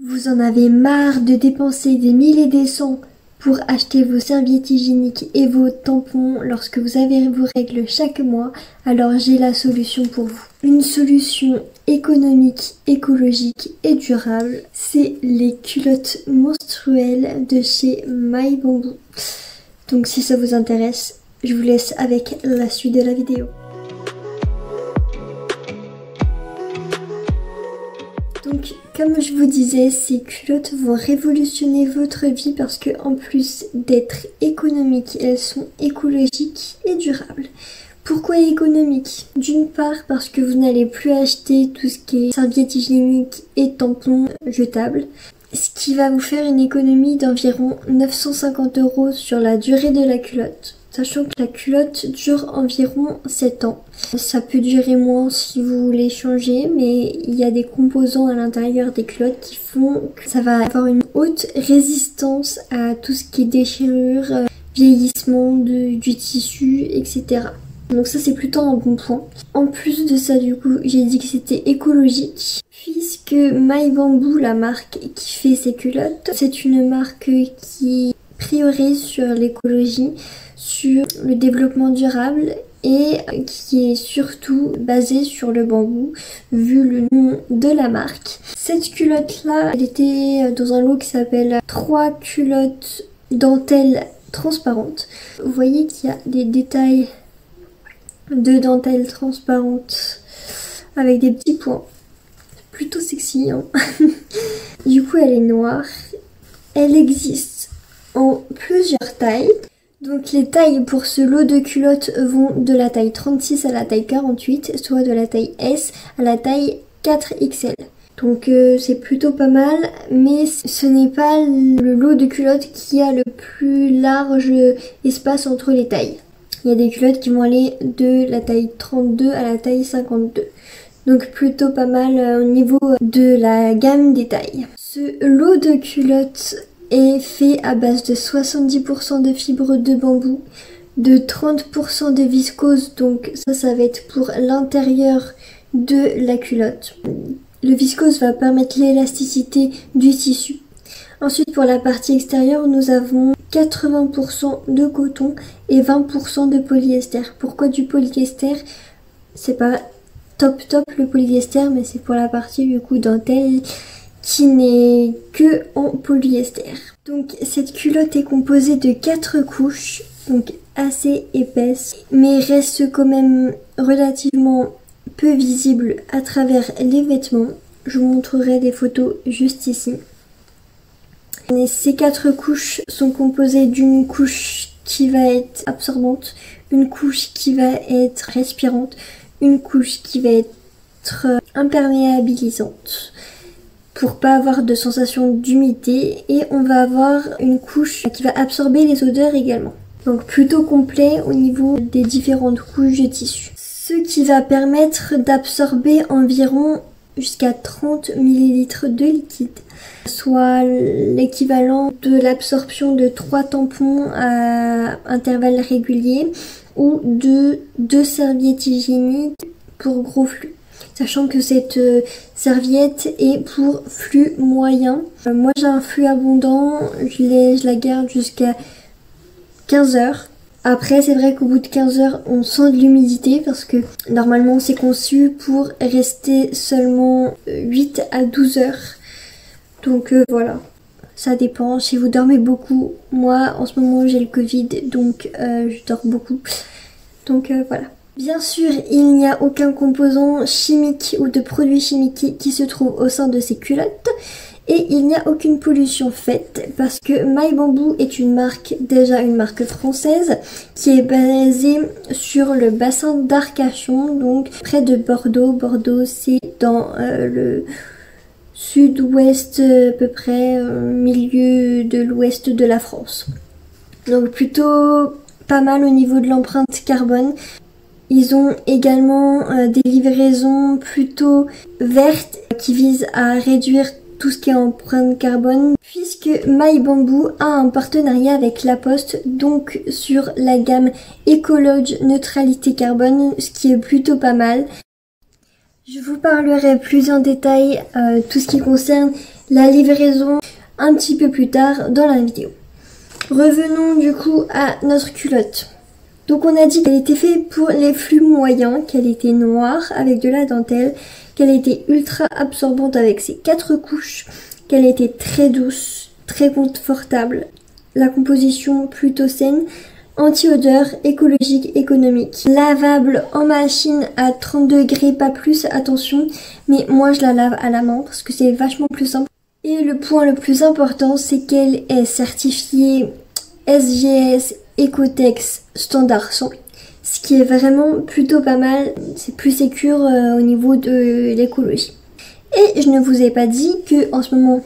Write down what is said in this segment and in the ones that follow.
Vous en avez marre de dépenser des mille et des cents pour acheter vos serviettes hygiéniques et vos tampons lorsque vous avez vos règles chaque mois, alors j'ai la solution pour vous. Une solution économique, écologique et durable, c'est les culottes menstruelles de chez My Bamboo. Donc si ça vous intéresse, je vous laisse avec la suite de la vidéo. Donc, comme je vous disais, ces culottes vont révolutionner votre vie parce que en plus d'être économiques, elles sont écologiques et durables. Pourquoi économiques? D'une part parce que vous n'allez plus acheter tout ce qui est serviettes hygiéniques et tampons jetables, ce qui va vous faire une économie d'environ 950 € sur la durée de la culotte. Sachant que la culotte dure environ 7 ans. Ça peut durer moins si vous voulez changer, mais il y a des composants à l'intérieur des culottes qui font que ça va avoir une haute résistance à tout ce qui est déchirure, vieillissement du tissu, etc. Donc ça c'est plutôt un bon point. En plus de ça du coup, j'ai dit que c'était écologique. Puisque My Bamboo, la marque qui fait ces culottes, c'est une marque qui priorise sur l'écologie, sur le développement durable et qui est surtout basée sur le bambou vu le nom de la marque. Cette culotte là, elle était dans un lot qui s'appelle 3 culottes dentelle transparentes. Vous voyez qu'il y a des détails de dentelle transparente avec des petits points. Plutôt sexy hein. Du coup elle est noire. Elle existe en plusieurs tailles. Donc les tailles pour ce lot de culottes vont de la taille 36 à la taille 48, soit de la taille S à la taille 4XL. Donc c'est plutôt pas mal, mais ce n'est pas le lot de culottes qui a le plus large espace entre les tailles. Il y a des culottes qui vont aller de la taille 32 à la taille 52. Donc plutôt pas mal au niveau de la gamme des tailles. Ce lot de culottes est fait à base de 70% de fibres de bambou, de 30% de viscose, donc ça va être pour l'intérieur de la culotte. Le viscose va permettre l'élasticité du tissu. Ensuite pour la partie extérieure, nous avons 80% de coton et 20% de polyester. Pourquoi du polyester? C'est pas top le polyester, mais c'est pour la partie du coup dentelle qui n'est que en polyester. Donc cette culotte est composée de 4 couches, donc assez épaisses, mais reste quand même relativement peu visible à travers les vêtements. Je vous montrerai des photos juste ici. Et ces 4 couches sont composées d'une couche qui va être absorbante, une couche qui va être respirante, une couche qui va être imperméabilisante pour pas avoir de sensation d'humidité, et on va avoir une couche qui va absorber les odeurs également. Donc plutôt complet au niveau des différentes couches de tissu. Ce qui va permettre d'absorber environ jusqu'à 30 ml de liquide, soit l'équivalent de l'absorption de 3 tampons à intervalles réguliers ou de 2 serviettes hygiéniques pour gros flux. Sachant que cette serviette est pour flux moyen. Moi j'ai un flux abondant, je la garde jusqu'à 15 heures. Après c'est vrai qu'au bout de 15 heures on sent de l'humidité parce que normalement c'est conçu pour rester seulement 8 à 12 heures. Donc voilà, ça dépend. Si vous dormez beaucoup, moi en ce moment j'ai le Covid donc je dors beaucoup. Donc voilà. Bien sûr, il n'y a aucun composant chimique ou de produit chimique qui se trouve au sein de ces culottes. Et il n'y a aucune pollution faite parce que My Bamboo est une marque, déjà une marque française, qui est basée sur le bassin d'Arcachon, donc près de Bordeaux. Bordeaux, c'est dans le sud-ouest, à peu près, milieu de l'ouest de la France. Donc plutôt pas mal au niveau de l'empreinte carbone. Ils ont également des livraisons plutôt vertes qui visent à réduire tout ce qui est empreinte carbone, puisque My Bamboo a un partenariat avec La Poste, donc sur la gamme Ecologe Neutralité Carbone, ce qui est plutôt pas mal. Je vous parlerai plus en détail tout ce qui concerne la livraison un petit peu plus tard dans la vidéo. Revenons du coup à notre culotte. Donc on a dit qu'elle était faite pour les flux moyens, qu'elle était noire avec de la dentelle, qu'elle était ultra absorbante avec ses 4 couches, qu'elle était très douce, très confortable, la composition plutôt saine, anti-odeur, écologique, économique, lavable en machine à 30 degrés, pas plus, attention, mais moi je la lave à la main parce que c'est vachement plus simple. Et le point le plus important, c'est qu'elle est certifiée SGS Ecotex Standard 100, ce qui est vraiment plutôt pas mal, c'est plus sécure au niveau de l'écologie. Et je ne vous ai pas dit que en ce moment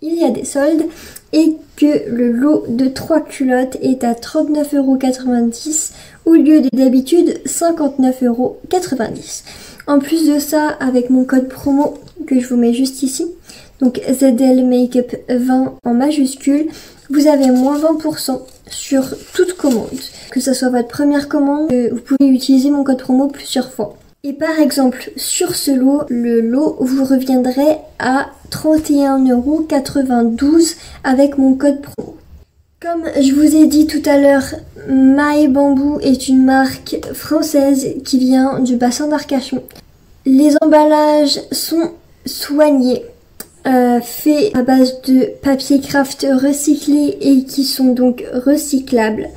il y a des soldes et que le lot de 3 culottes est à 39,90 € au lieu de d'habitude 59,90 €. En plus de ça, avec mon code promo que je vous mets juste ici, donc ZL Makeup 20 en majuscule, vous avez moins 20% sur toute commande. Que ce soit votre première commande, vous pouvez utiliser mon code promo plusieurs fois. Et par exemple, sur ce lot, le lot vous reviendrait à 31,92 € avec mon code promo. Comme je vous ai dit tout à l'heure, My Bamboo est une marque française qui vient du bassin d'Arcachon. Les emballages sont soignés, faits à base de papier craft recyclé et qui sont donc recyclables.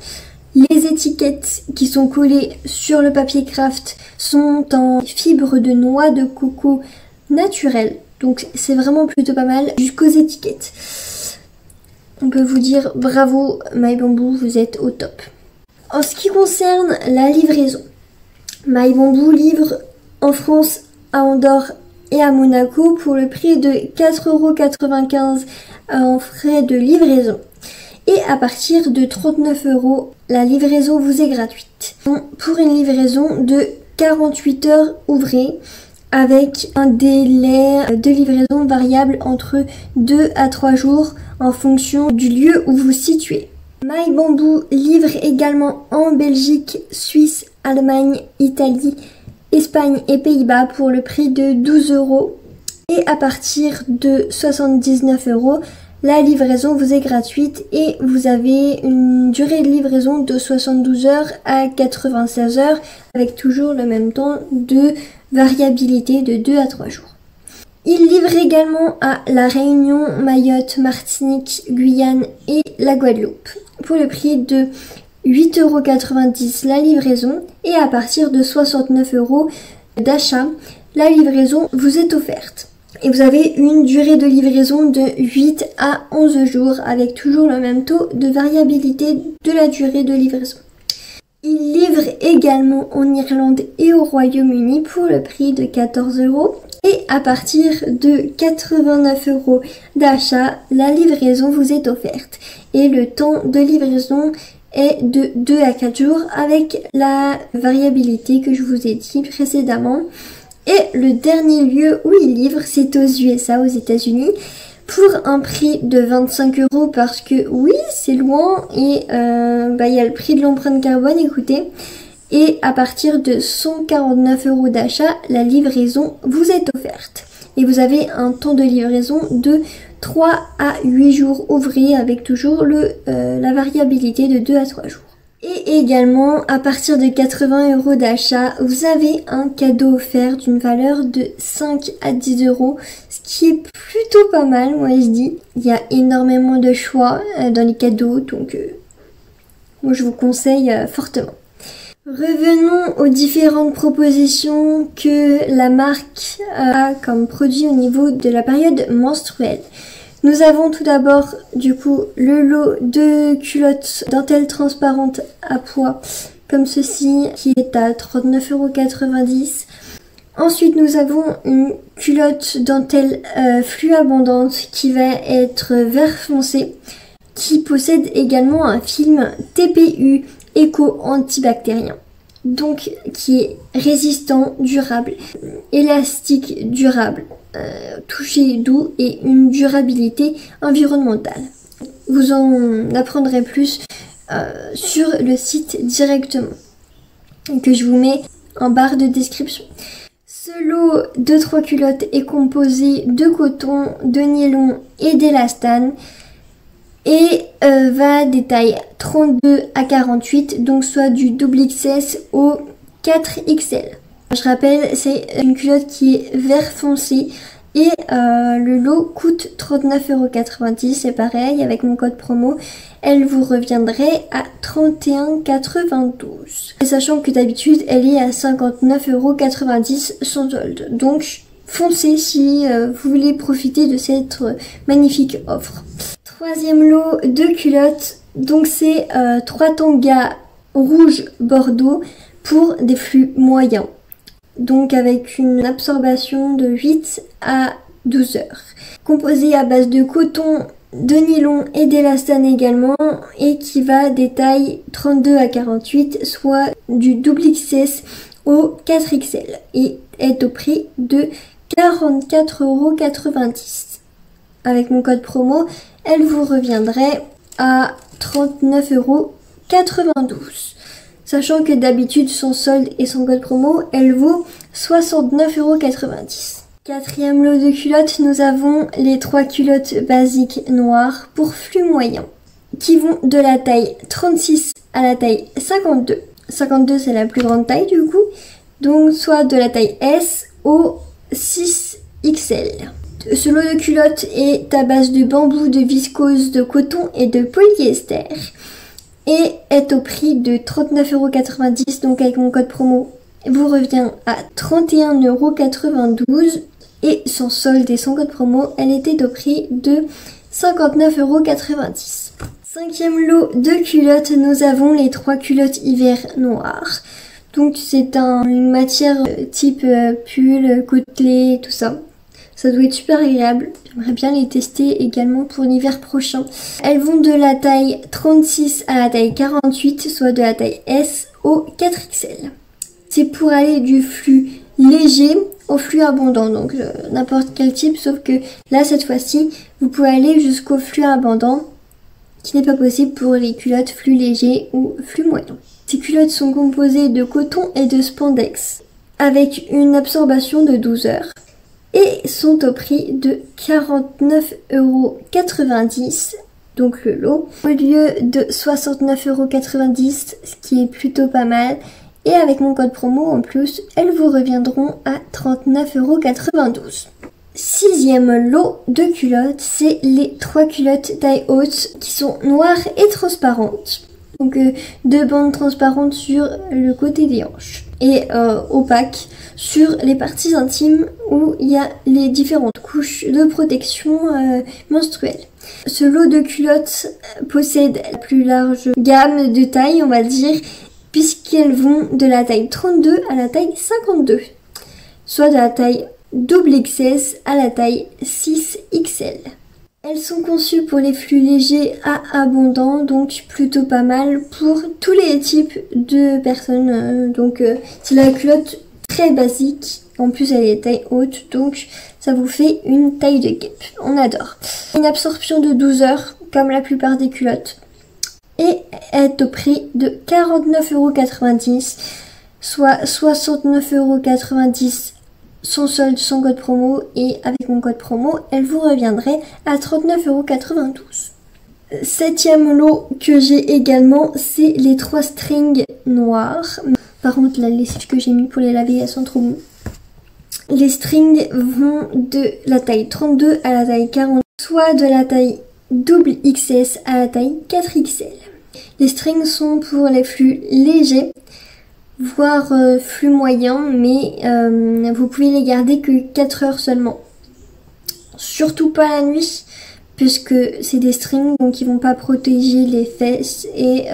Les étiquettes qui sont collées sur le papier craft sont en fibre de noix de coco naturelle. Donc c'est vraiment plutôt pas mal jusqu'aux étiquettes. On peut vous dire bravo My Bamboo, vous êtes au top. En ce qui concerne la livraison, My Bamboo livre en France, à Andorre et à Monaco pour le prix de 4,95 € en frais de livraison. Et à partir de 39 €, la livraison vous est gratuite. Pour une livraison de 48 heures ouvrées, avec un délai de livraison variable entre 2 à 3 jours en fonction du lieu où vous vous situez. My Bamboo livre également en Belgique, Suisse, Allemagne, Italie, Espagne et Pays-Bas pour le prix de 12 €. Et à partir de 79 €, la livraison vous est gratuite et vous avez une durée de livraison de 72 heures à 96 heures avec toujours le même temps de variabilité de 2 à 3 jours. Il livre également à La Réunion, Mayotte, Martinique, Guyane et la Guadeloupe pour le prix de 8,90 € la livraison et à partir de 69 € d'achat, la livraison vous est offerte. Et vous avez une durée de livraison de 8 à 11 jours avec toujours le même taux de variabilité de la durée de livraison. Il livre également en Irlande et au Royaume-Uni pour le prix de 14 € et à partir de 89 € d'achat, la livraison vous est offerte. Et le temps de livraison est de 2 à 4 jours avec la variabilité que je vous ai dit précédemment. Et le dernier lieu où il livre, c'est aux USA, aux États-Unis, pour un prix de 25 € parce que oui, c'est loin et il y a le prix de l'empreinte carbone, écoutez. Et à partir de 149 € d'achat, la livraison vous est offerte. Et vous avez un temps de livraison de 3 à 8 jours ouvrés avec toujours la variabilité de 2 à 3 jours. Et également, à partir de 80 € d'achat, vous avez un cadeau offert d'une valeur de 5 à 10 €, ce qui est plutôt pas mal, moi je dis. Il y a énormément de choix dans les cadeaux, donc moi je vous conseille fortement. Revenons aux différentes propositions que la marque a comme produit au niveau de la période menstruelle. Nous avons tout d'abord du coup le lot de culottes dentelle transparente à poids comme ceci qui est à 39,90 €. Ensuite nous avons une culotte dentelle fluabondante qui va être vert foncé qui possède également un film TPU éco-antibactérien. Donc qui est résistant, durable, élastique, durable, toucher doux et une durabilité environnementale. Vous en apprendrez plus sur le site directement que je vous mets en barre de description. Ce lot de 3 culottes est composé de coton, de nylon et d'élastane et va des tailles 32 à 48, donc soit du double XS au 4XL. Je rappelle, c'est une culotte qui est vert foncé et le lot coûte 39,90 €. C'est pareil, avec mon code promo, elle vous reviendrait à 31,92 €. Sachant que d'habitude, elle est à 59,90 € sans solde. Donc, foncez si vous voulez profiter de cette magnifique offre. Troisième lot de culottes, donc c'est 3 tangas rouge bordeaux pour des flux moyens. Donc avec une absorption de 8 à 12 heures. Composé à base de coton, de nylon et d'élastane également, et qui va des tailles 32 à 48, soit du double XS au 4XL, et est au prix de 44,90 €. Avec mon code promo, elle vous reviendrait à 39,92 €. Sachant que d'habitude, son solde et son code promo, elle vaut 69,90 €. Quatrième lot de culottes, nous avons les 3 culottes basiques noires pour flux moyen, qui vont de la taille 36 à la taille 52. 52, c'est la plus grande taille du coup, donc soit de la taille S au 6XL. Ce lot de culottes est à base de bambou, de viscose, de coton et de polyester, et est au prix de 39,90 €, donc avec mon code promo, vous revient à 31,92 € et sans solde et sans code promo, elle était au prix de 59,90 €. Cinquième lot de culottes, nous avons les 3 culottes hiver noires. Donc c'est une matière type pull, côtelé, tout ça. Ça doit être super agréable. J'aimerais bien les tester également pour l'hiver prochain. Elles vont de la taille 36 à la taille 48, soit de la taille S au 4XL. C'est pour aller du flux léger au flux abondant, donc n'importe quel type, sauf que là, cette fois-ci, vous pouvez aller jusqu'au flux abondant, qui n'est pas possible pour les culottes flux léger ou flux moyen. Ces culottes sont composées de coton et de spandex, avec une absorption de 12 heures. Et sont au prix de 49,90 €, donc le lot, au lieu de 69,90 €, ce qui est plutôt pas mal. Et avec mon code promo en plus, elles vous reviendront à 39,92 €. Sixième lot de culottes, c'est les 3 culottes taille haute qui sont noires et transparentes. Donc 2 bandes transparentes sur le côté des hanches et opaques sur les parties intimes où il y a les différentes couches de protection menstruelle. Ce lot de culottes possède la plus large gamme de taille, on va dire, puisqu'elles vont de la taille 32 à la taille 52, soit de la taille double XS à la taille 6XL. Elles sont conçues pour les flux légers à abondants, donc plutôt pas mal pour tous les types de personnes. C'est la culotte très basique. En plus, elle est taille haute, donc ça vous fait une taille de guêpe. On adore. Une absorption de 12 heures, comme la plupart des culottes, et est au prix de 49,90 €, soit 69,90 € sans solde, sans code promo, et avec mon code promo, elle vous reviendrait à 39,92 €. Septième lot que j'ai également, c'est les 3 strings noirs. Par contre, la lessive que j'ai mis pour les laver, elles sont trop bonnes. Les strings vont de la taille 32 à la taille 40, soit de la taille double XS à la taille 4XL. Les strings sont pour les flux légers, voire flux moyen, mais vous pouvez les garder que 4 heures seulement. Surtout pas la nuit, puisque c'est des strings, donc ils vont pas protéger les fesses, et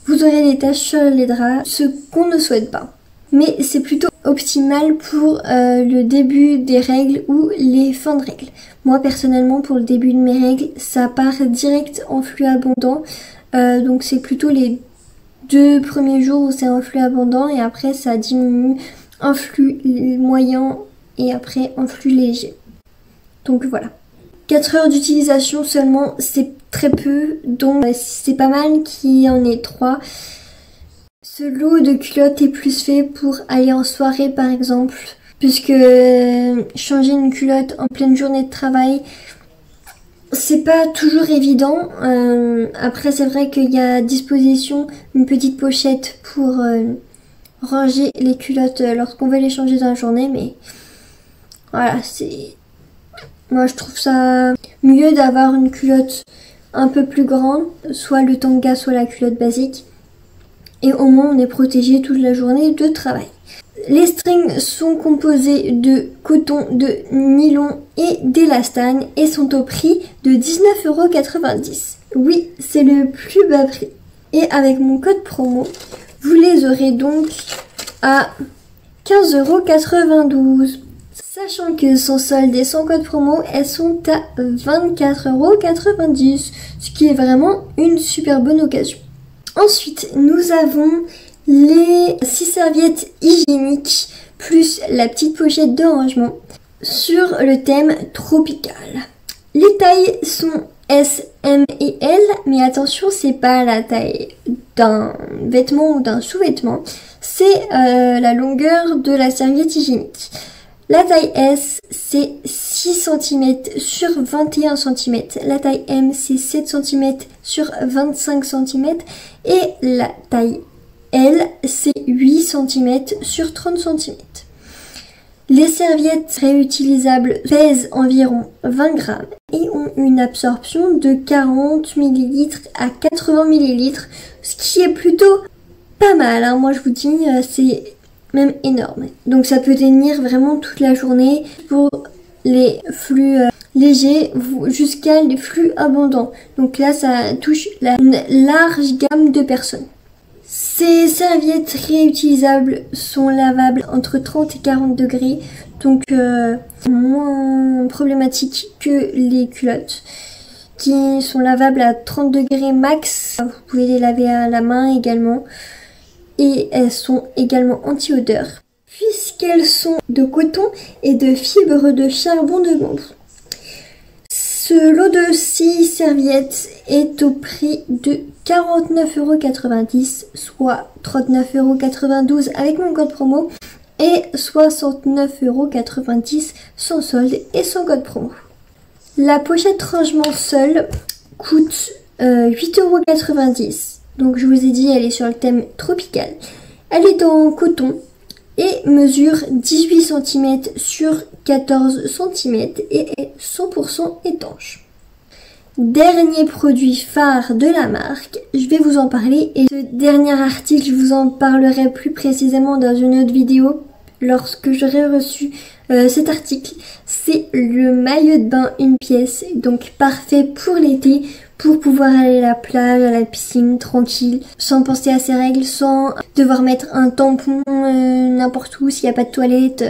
vous aurez des taches sur les draps, ce qu'on ne souhaite pas. Mais c'est plutôt optimal pour le début des règles ou les fins de règles. Moi personnellement, pour le début de mes règles, ça part direct en flux abondant, donc c'est plutôt les 2 premiers jours où c'est un flux abondant, et après ça diminue en flux moyen et après en flux léger. Donc voilà. 4 heures d'utilisation seulement, c'est très peu, donc c'est pas mal qu'il y en ait 3. Ce lot de culottes est plus fait pour aller en soirée par exemple, puisque changer une culotte en pleine journée de travail, c'est pas toujours évident. Après c'est vrai qu'il y a à disposition une petite pochette pour ranger les culottes lorsqu'on veut les changer dans la journée, mais voilà, moi je trouve ça mieux d'avoir une culotte un peu plus grande, soit le tanga, soit la culotte basique. Et au moins on est protégé toute la journée de travail. Les strings sont composés de coton, de nylon et d'élastane et sont au prix de 19,90 €. Oui, c'est le plus bas prix. Et avec mon code promo, vous les aurez donc à 15,92 €. Sachant que sans solde et sans code promo, elles sont à 24,90 €, ce qui est vraiment une super bonne occasion. Ensuite, nous avons les 6 serviettes hygiéniques plus la petite pochette de rangement sur le thème tropical. Les tailles sont S, M et L, mais attention, c'est pas la taille d'un vêtement ou d'un sous-vêtement, c'est la longueur de la serviette hygiénique. La taille S, c'est 6 cm sur 21 cm. La taille M, c'est 7 cm sur 25 cm. Et la taille L, c'est 8 cm sur 30 cm. Les serviettes réutilisables pèsent environ 20 grammes et ont une absorption de 40 ml à 80 ml, ce qui est plutôt pas mal, hein. Moi je vous dis, c'est même énorme. Donc ça peut tenir vraiment toute la journée pour les flux légers jusqu'à les flux abondants. Donc là ça touche une large gamme de personnes. Ces serviettes réutilisables sont lavables entre 30 et 40 degrés, donc moins problématique que les culottes qui sont lavables à 30 degrés max. Vous pouvez les laver à la main également. Et elles sont également anti-odeur, puisqu'elles sont de coton et de fibres de charbon de bambou. Ce lot de 6 serviettes est au prix de 49,90 €, soit 39,92 € avec mon code promo, et 69,90 € sans solde et sans code promo. La pochette rangement seule coûte 8,90 €. Donc je vous ai dit, elle est sur le thème tropical. Elle est en coton et mesure 18 cm sur 14 cm et est 100% étanche. Dernier produit phare de la marque, je vais vous en parler, et ce dernier article, je vous en parlerai plus précisément dans une autre vidéo lorsque j'aurai reçu cet article. C'est le maillot de bain une pièce, donc parfait pour l'été, pour pouvoir aller à la plage, à la piscine, tranquille, sans penser à ses règles, sans devoir mettre un tampon n'importe où s'il n'y a pas de toilette,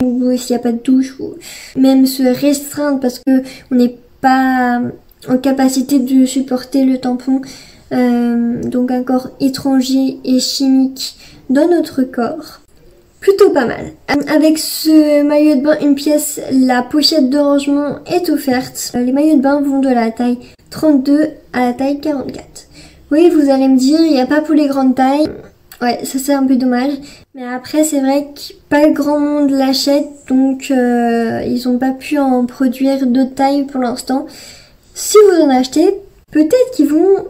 ou s'il n'y a pas de douche, ou même se restreindre parce que on n'est pas en capacité de supporter le tampon. Donc un corps étranger et chimique dans notre corps. Plutôt pas mal. Avec ce maillot de bain une pièce, la pochette de rangement est offerte. Les maillots de bain vont de la taille 32 à la taille 44. Oui, vous allez me dire, il n'y a pas pour les grandes tailles. Ouais, ça c'est un peu dommage. Mais après, c'est vrai que pas grand monde l'achète, donc ils n'ont pas pu en produire d'autres tailles pour l'instant. Si vous en achetez, peut-être qu'ils vont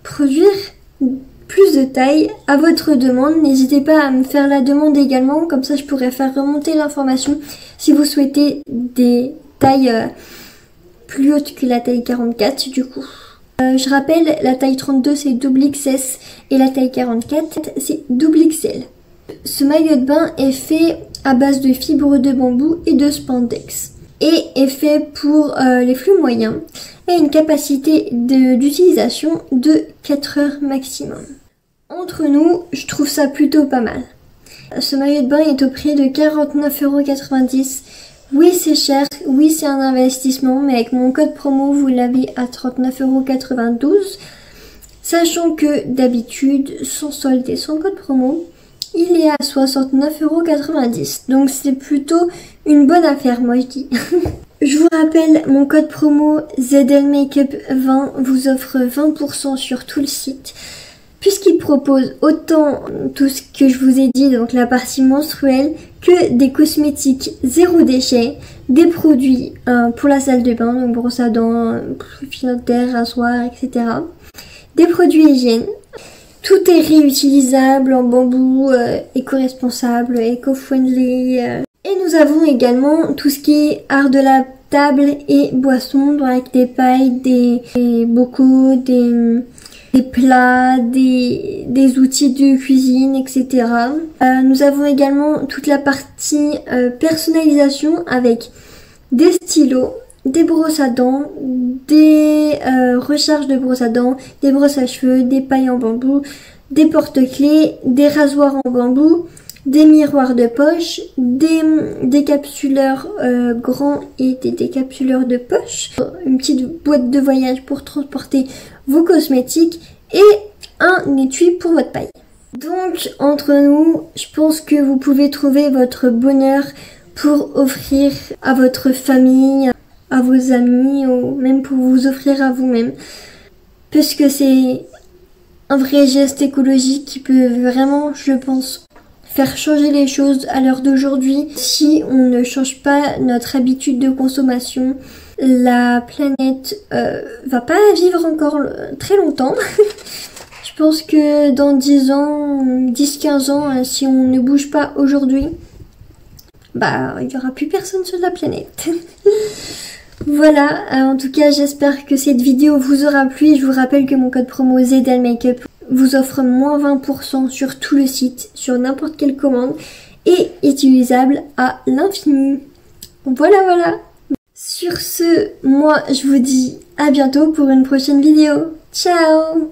produire plus de tailles à votre demande. N'hésitez pas à me faire la demande également, comme ça je pourrais faire remonter l'information si vous souhaitez des tailles plus hautes que la taille 44 du coup. Je rappelle, la taille 32 c'est double XS et la taille 44 c'est double XL. Ce maillot de bain est fait à base de fibres de bambou et de spandex et est fait pour les flux moyens et une capacité d'utilisation de 4 heures maximum. Entre nous, je trouve ça plutôt pas mal. Ce maillot de bain est au prix de 49,90 €. Oui, c'est cher, oui, c'est un investissement, mais avec mon code promo, vous l'avez à 39,92 €. Sachant que d'habitude, sans solde et sans code promo, il est à 69,90 €. Donc c'est plutôt une bonne affaire, moi je dis. Je vous rappelle, mon code promo ZLMakeup20 vous offre 20% sur tout le site. puisqu'il propose autant tout ce que je vous ai dit, donc la partie menstruelle, que des cosmétiques zéro déchet, des produits pour la salle de bain, donc brosse à dents, fil dentaire, rasoir, etc. Des produits hygiène. Tout est réutilisable en bambou, éco-responsable, éco-friendly. Et nous avons également tout ce qui est art de la table et boissons, donc avec des pailles, des bocaux, des plats, des outils de cuisine, etc. Nous avons également toute la partie personnalisation avec des stylos, des brosses à dents, des recharges de brosses à dents, des brosses à cheveux, des pailles en bambou, des porte-clés, des rasoirs en bambou, des miroirs de poche, des décapsuleurs grands et des décapsuleurs de poche, une petite boîte de voyage pour transporter vos cosmétiques et un étui pour votre paille. Donc entre nous, je pense que vous pouvez trouver votre bonheur pour offrir à votre famille, à vos amis ou même pour vous offrir à vous-même. Puisque c'est un vrai geste écologique qui peut vraiment, je pense, faire changer les choses à l'heure d'aujourd'hui. Si on ne change pas notre habitude de consommation, la planète va pas vivre encore très longtemps. Je pense que dans 10 ans, 10-15 ans, si on ne bouge pas aujourd'hui, bah il n'y aura plus personne sur la planète. Voilà, en tout cas j'espère que cette vidéo vous aura plu. Je vous rappelle que mon code promo ZLMakeup vous offre moins 20% sur tout le site, sur n'importe quelle commande, et utilisable à l'infini. Voilà. Sur ce, moi je vous dis à bientôt pour une prochaine vidéo. Ciao!